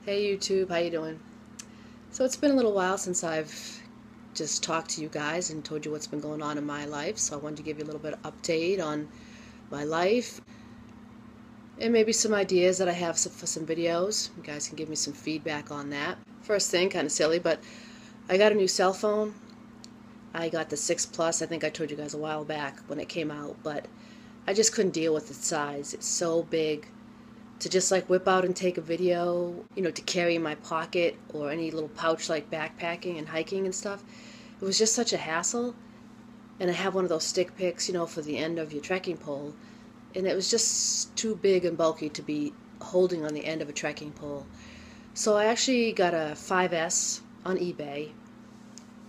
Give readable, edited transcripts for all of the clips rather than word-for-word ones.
Hey YouTube, how you doing? So it's been a little while since I've just talked to you guys and told you what's been going on in my life, so I wanted to give you a little bit of update on my life and maybe some ideas that I have for some videos. You guys can give me some feedback on that. First thing, kind of silly, but I got a new cell phone. I got the 6 Plus. I think I told you guys a while back when it came out, but I just couldn't deal with its size. It's so big. To just like whip out and take a video, to carry in my pocket or any little pouch like backpacking and hiking and stuff. It was just such a hassle. And I have one of those stick picks, for the end of your trekking pole. And it was just too big and bulky to be holding on the end of a trekking pole. So I actually got a 5S on eBay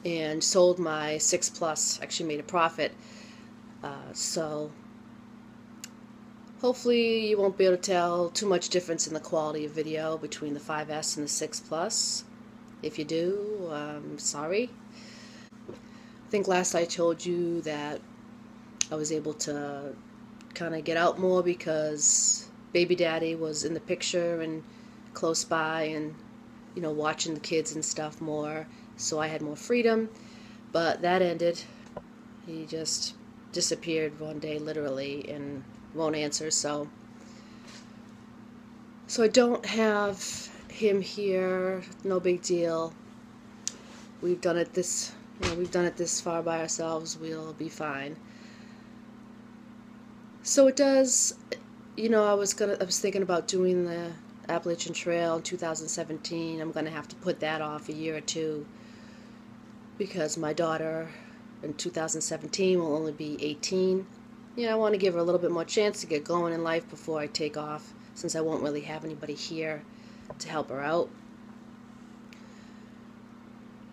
and sold my 6 Plus, actually made a profit. So hopefully you won't be able to tell too much difference in the quality of video between the 5S and the 6 Plus. If you do, sorry. I think last I told you that I was able to kind of get out more because baby daddy was in the picture and close by and, watching the kids and stuff more. So I had more freedom, but that ended. He just disappeared one day, literally, and won't answer, so I don't have him here. No big deal. We've done it this far by ourselves. We'll be fine. So it does, I was thinking about doing the Appalachian Trail in 2017. I'm gonna have to put that off a year or two because my daughter in 2017 will only be 18. I want to give her a little bit more chance to get going in life before I take off, since I won't really have anybody here to help her out.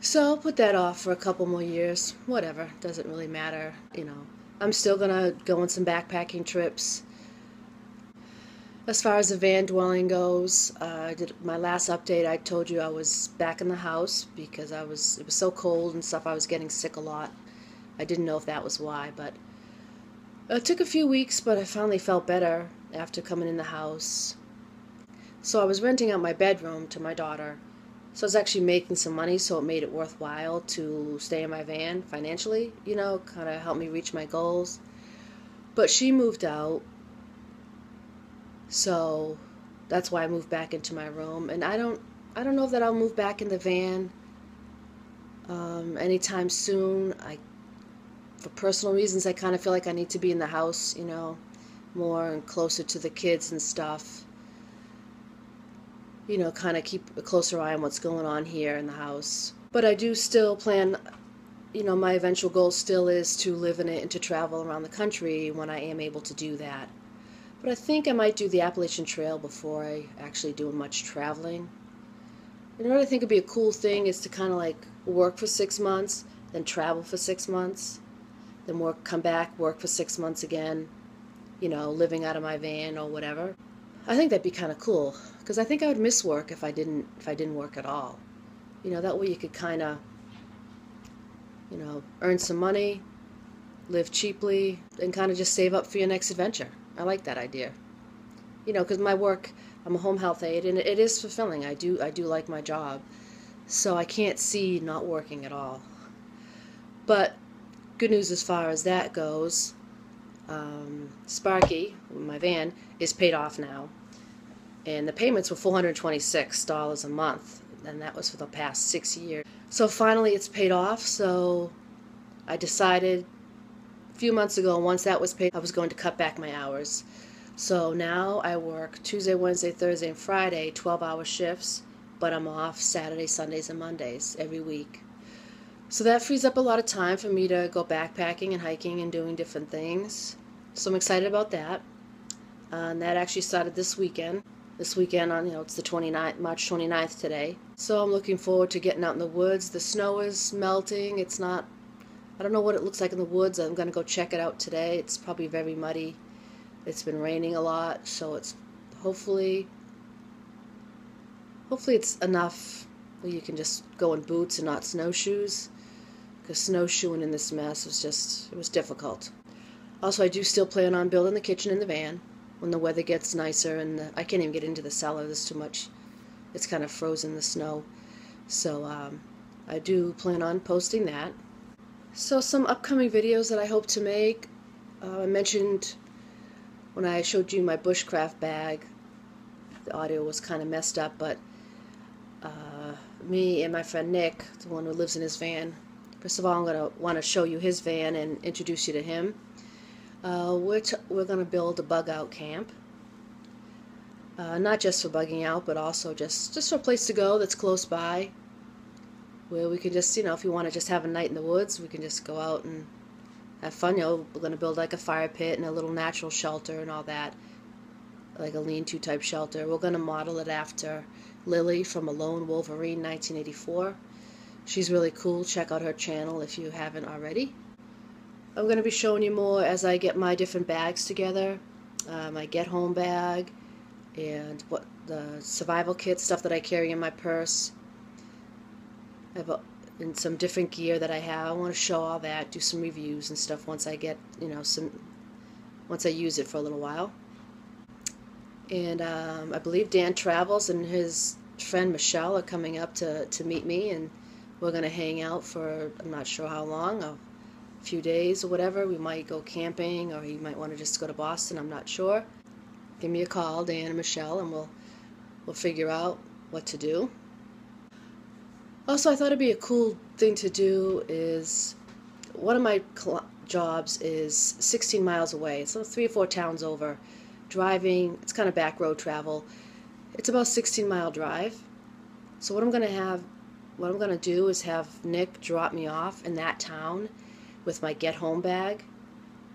So I'll put that off for a couple more years. Whatever, doesn't really matter. I'm still gonna go on some backpacking trips. As far as the van dwelling goes, my last update I told you I was back in the house because it was so cold and stuff. I was getting sick a lot. I didn't know if that was why, but it took a few weeks, but I finally felt better after coming in the house. So I was renting out my bedroom to my daughter. So I was actually making some money, so it made it worthwhile to stay in my van financially, kind of help me reach my goals. But she moved out, so that's why I moved back into my room. And I don't know that I'll move back in the van anytime soon. For personal reasons, I kind of feel like I need to be in the house, more and closer to the kids and stuff. Kind of keep a closer eye on what's going on here in the house. But I do still plan, my eventual goal still is to live in it and to travel around the country when I am able to do that. But I think I might do the Appalachian Trail before I actually do much traveling. And what I think would be a cool thing is to kind of like work for 6 months, then travel for 6 months. Then come back, work for 6 months again, living out of my van or whatever. I think that'd be kind of cool, because I think I would miss work if I didn't work at all. That way you could kind of, earn some money, live cheaply, and kind of just save up for your next adventure. I like that idea. Because my work, I'm a home health aide, and it is fulfilling. I do like my job, so I can't see not working at all. But good news as far as that goes, Sparky, my van, is paid off now. And the payments were $426 a month, and that was for the past 6 years. So finally it's paid off, so I decided a few months ago, once that was paid, I was going to cut back my hours. So now I work Tuesday, Wednesday, Thursday, and Friday, 12-hour shifts, but I'm off Saturdays, Sundays, and Mondays every week. So that frees up a lot of time for me to go backpacking and hiking and doing different things. So I'm excited about that. And that actually started this weekend. This weekend on, it's the 29th, March 29th today. So I'm looking forward to getting out in the woods. The snow is melting. It's not, I don't know what it looks like in the woods. I'm going to go check it out today. It's probably very muddy. It's been raining a lot, so it's hopefully it's enough where you can just go in boots and not snowshoes. Because snowshoeing in this mess it was difficult. Also, I do still plan on building the kitchen in the van when the weather gets nicer, and I can't even get into the cellar. There's too much it's kind of frozen the snow. So I do plan on posting that. So some upcoming videos that I hope to make. I mentioned when I showed you my bushcraft bag, the audio was kind of messed up, but me and my friend Nick, the one who lives in his van, first of all I'm going to want to show you his van and introduce you to him. We're going to build a bug out camp. Not just for bugging out, but also just for a place to go that's close by, where we can just, if you want to just have a night in the woods, we can just go out and have fun. We're going to build like a fire pit and a little natural shelter and all that, like a lean-to type shelter. We're going to model it after Lily from A Lone Wolverine 1984. She's really cool. Check out her channel if you haven't already. I'm going to be showing you more as I get my different bags together. My Get Home bag and what the survival kit stuff that I carry in my purse. I have and some different gear that I have. I want to show all that, do some reviews and stuff once I get, once I use it for a little while. And I believe Dan Travels and his friend Michelle are coming up to meet me, and we're going to hang out for, I'm not sure how long, a few days or whatever. We might go camping, or he might want to just go to Boston, I'm not sure. Give me a call, Dan and Michelle, and we'll figure out what to do. Also, I thought it'd be a cool thing to do is, one of my jobs is 16 miles away. It's 3 or 4 towns over. Driving, it's kind of back road travel. It's about a 16-mile drive. So what I'm going to do is have Nick drop me off in that town with my Get Home bag,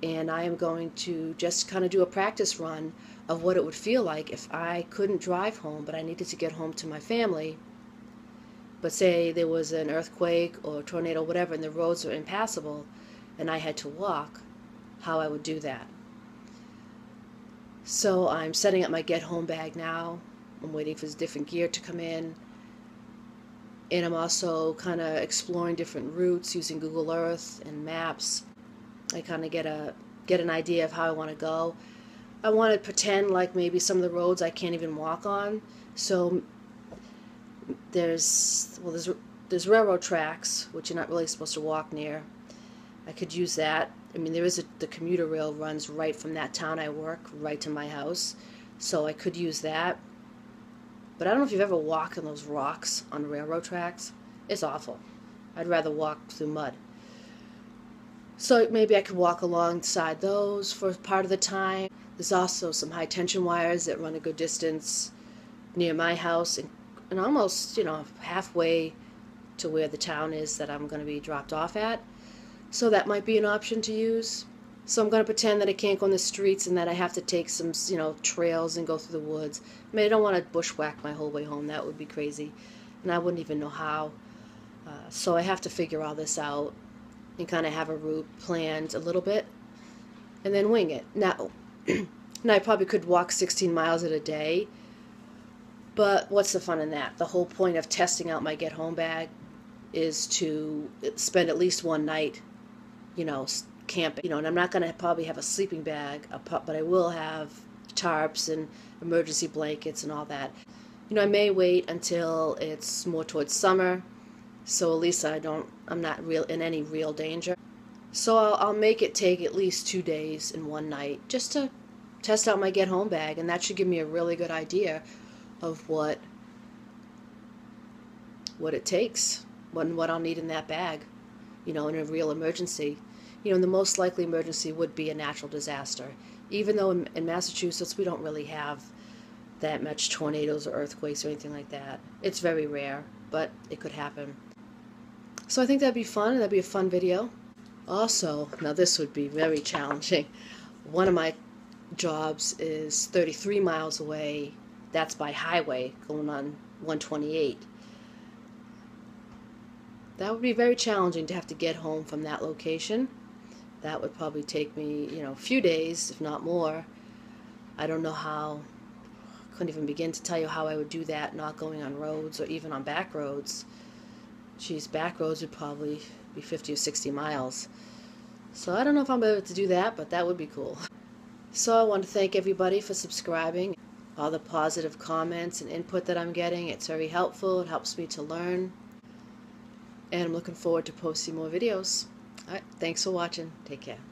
and I am going to just kind of do a practice run of what it would feel like if I couldn't drive home, but I needed to get home to my family. But say there was an earthquake or a tornado, whatever, and the roads were impassable, and I had to walk, how I would do that. So I'm setting up my Get Home bag now. I'm waiting for this different gear to come in. And I'm also kind of exploring different routes using Google Earth and maps. I kind of get an idea of how I want to go. I want to pretend like maybe some of the roads I can't even walk on. So there's railroad tracks, which you're not really supposed to walk near. I could use that. I mean, the commuter rail runs right from that town I work right to my house, so I could use that. But I don't know if you've ever walked on those rocks on railroad tracks. It's awful. I'd rather walk through mud. So maybe I could walk alongside those for part of the time. There's also some high tension wires that run a good distance near my house and almost, halfway to where the town is that I'm going to be dropped off at. So that might be an option to use. So I'm going to pretend that I can't go in the streets and that I have to take some, trails and go through the woods. I mean, I don't want to bushwhack my whole way home. That would be crazy. And I wouldn't even know how. So I have to figure all this out and kind of have a route planned a little bit and then wing it. Now I probably could walk 16 miles in a day, but what's the fun in that? The whole point of testing out my Get Home bag is to spend at least one night camping, and I'm not going to probably have a sleeping bag, but I will have tarps and emergency blankets and all that. I may wait until it's more towards summer, so at least I'm not in any real danger. So I'll make it take at least 2 days and one night just to test out my Get Home bag, and that should give me a really good idea of what it takes, what I'll need in that bag, in a real emergency. The most likely emergency would be a natural disaster. Even though in Massachusetts we don't really have that much tornadoes or earthquakes or anything like that. It's very rare, but it could happen. So I think that'd be fun. That'd be a fun video. Also, now this would be very challenging. One of my jobs is 33 miles away. That's by highway going on 128. That would be very challenging to have to get home from that location. That would probably take me, a few days, if not more. I don't know how. Couldn't even begin to tell you how I would do that, not going on roads or even on back roads. Geez, back roads would probably be 50 or 60 miles. So I don't know if I'm able to do that, but that would be cool. So I want to thank everybody for subscribing. all the positive comments and input that I'm getting. It's very helpful. It helps me to learn. And I'm looking forward to posting more videos. All right, thanks for watching. Take care.